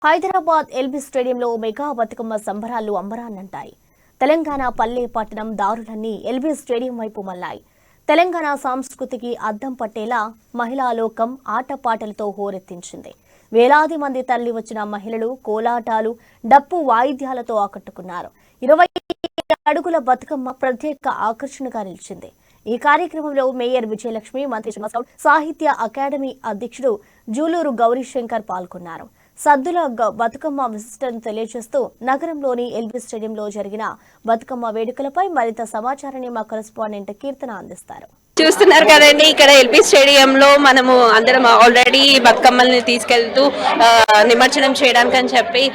Hyderabad LB స్టేడియంలో mega Bathukamma సంబరాలు అంబరాన్నంటాయి. తెలంగాణ పల్లె పట్టణం దారులన్నీ ఎల్బీ స్టేడియం వైపు మళ్లాయి. తెలంగాణ సంస్కృతికి అద్దం పట్టేలా మహిళా లోకం ఆటపాటలతో హోరెత్తించింది. వేలాది మంది తరలి వచ్చిన మహిళలు కోలాటాలు, డప్పు వాయిద్యాలతో ఆకట్టుకున్నారు. 20 అడుగుల బతుకమ్మ ప్రత్యేక ఆకర్షణగా నిలిచింది. ఈ కార్యక్రమంలో మేయర్ విజయలక్ష్మి, మంత్రి శ్రీనివాసరావు, సాహిత్య అకాడమీ అధ్యక్షుడు జూలూరు గౌరీశంకర్ పాల్గొన్నారు. సద్దుల బతుకమ్మ విశిష్టతను తెలియజేస్తూ నగరంలోని ఎల్బీ స్టేడియంలో జరిగిన బతుకమ్మ వేడుకలపై మరింత సమాచారాన్ని మా కరెస్పాండెంట్ కీర్తన అందిస్తారు. చూస్తున్నారు కదండి, ఇక్కడ ఎల్బీ స్టేడియంలో మనము అందరం ఆల్రెడీ బతుకమ్మల్ని తీసుకెళ్తూ నిమజ్జనం చేయడానికి అని చెప్పి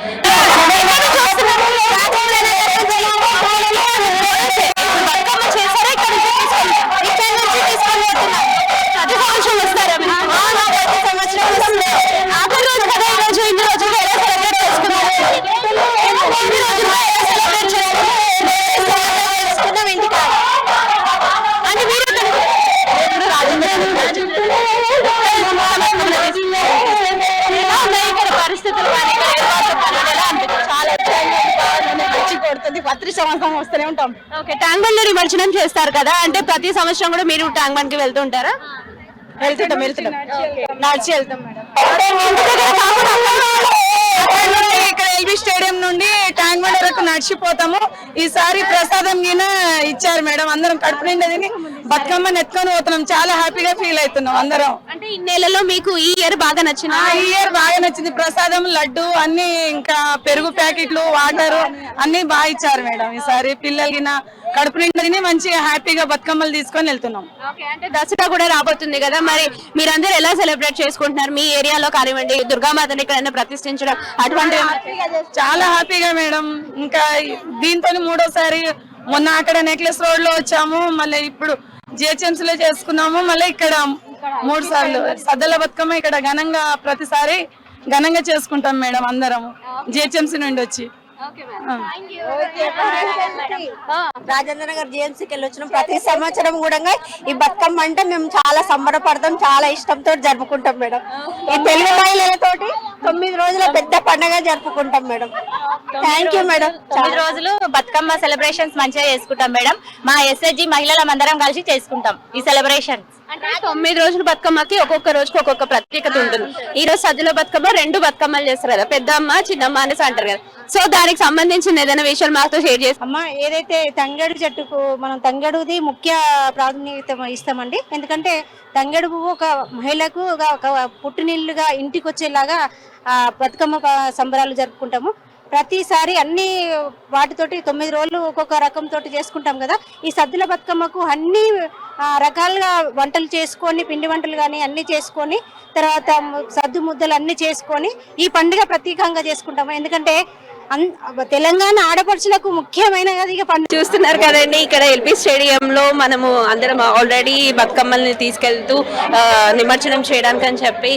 ప్రతి సంవత్సరం వస్తూనే ఉంటాం. ఓకే, ట్యాంక్ బండ్ లో నిమజ్జనం చేస్తారు కదా, అంటే ప్రతి సంవత్సరం కూడా మీరు ట్యాంక్ బండ్ కి వెళ్తుంటారా? వెళ్తుంటాం నడిచి వెళ్తాం మేడం. ఇక్కడ ఎల్బీ స్టేడియం నుండి ట్యాంక్ బండ్ వరకు నడిచిపోతాము. ఈసారి ప్రసాదం గిన ఇచ్చారు మేడం, అందరం కడుపు నిండా తిని బతుకమ్మ నెత్తుకొని పోతున్నాం. చాలా హ్యాపీగా ఫీల్ అవుతున్నాం అందరం. అంటే ఈ నెలలో మీకు ఈ ఇయర్ బాగా నచ్చింది? ఈ ఇయర్ బాగా నచ్చింది. ప్రసాదం, లడ్డు అన్ని, ఇంకా పెరుగు ప్యాకెట్లు, వాటర్ అన్ని బాగా ఇచ్చారు మేడం. ఈసారి పిల్లలకి కడుపు నిండా తిని మంచిగా హ్యాపీగా బతుకమ్మలు తీసుకొని వెళ్తున్నాం. అంటే దసరా కూడా రాబోతుంది కదా, మరి మీరందరూ ఎలా సెలబ్రేట్ చేసుకుంటున్నారు? మీ ఏరియాలో కానివ్వండి, దుర్గామాతని ఎక్కడైనా ప్రతిష్ఠించడం అటువంటి చాలా హ్యాపీగా మేడం. ఇంకా దీంతో మూడోసారి మొన్న అక్కడ నెక్లెస్ రోడ్ లో వచ్చాము, మళ్ళీ ఇప్పుడు జిహెచ్ఎంసీ లో చేసుకున్నాము, మళ్ళీ ఇక్కడ 3 సార్లు సద్దల బతుకమ్మ ఇక్కడ ఘనంగా ప్రతిసారి ఘనంగా చేసుకుంటాం మేడం అందరం జిహెచ్ఎంసీ నుండి వచ్చి. రాజేంద్ర నగర్ జిఎంసీకి వెళ్ళి వచ్చినాం. ప్రతి సంవత్సరం కూడా ఈ బతుకమ్మ అంటే మేము చాలా సంబరపడతాం, చాలా ఇష్టంతో జరుపుకుంటాం మేడం. ఈ తెలుగు మహిళలతోటి 9 రోజుల పెద్ద పండుగ జరుపుకుంటాం మేడం. Thank you madam. 9 రోజులు బతుకమ్మ సెలబ్రేషన్స్ మంచిగా చేసుకుంటాం మేడం. మా ఎస్ఎస్జి మహిళలం అందరం కలిసి చేసుకుంటాం ఈ సెలబ్రేషన్స్. అంటే 9 రోజుల బతుకమ్మకి ఒక్కొక్క రోజుకి ఒక్కొక్క ప్రత్యేకత ఉంటుంది. ఈ రోజు సద్దుల బతుకమ్మ 2 బతుకమ్మలు చేస్తారు కదా, పెద్దమ్మ చిన్నమ్మ అనేసి అంటారు కదా. సో దానికి సంబంధించిన ఏదైనా విషయాలు మాతో షేర్ చేస్తాం. అమ్మ, ఏదైతే తంగేడు చెట్టుకు మనం తంగేడుది ముఖ్య ప్రాధాన్యత ఇస్తామండి. ఎందుకంటే తంగేడు పువ్వు ఒక మహిళకు ఒక పుట్టినిల్లుగా ఇంటికి వచ్చేలాగా బతుకమ్మ సంబరాలు జరుపుకుంటాము. ప్రతిసారి అన్ని వాటితోటి 9 రోజులు ఒక్కొక్క రకంతో చేసుకుంటాం కదా. ఈ సద్దుల బతుకమ్మకు అన్ని రకాలుగా వంటలు చేసుకొని, పిండి వంటలు కానీ అన్ని చేసుకొని, తర్వాత సద్దు ముద్దలు అన్ని చేసుకొని ఈ పండుగ ప్రత్యేకంగా చేసుకుంటాము. ఎందుకంటే తెలంగాణ ఆడపడుచులకు ముఖ్యమైన పండుగ. చూస్తున్నారు కదండి, ఇక్కడ ఎల్బీ స్టేడియంలో మనము అందరం ఆల్రెడీ బతుకమ్మల్ని తీసుకెళ్తూ నిమజ్జనం చేయడానికి అని చెప్పి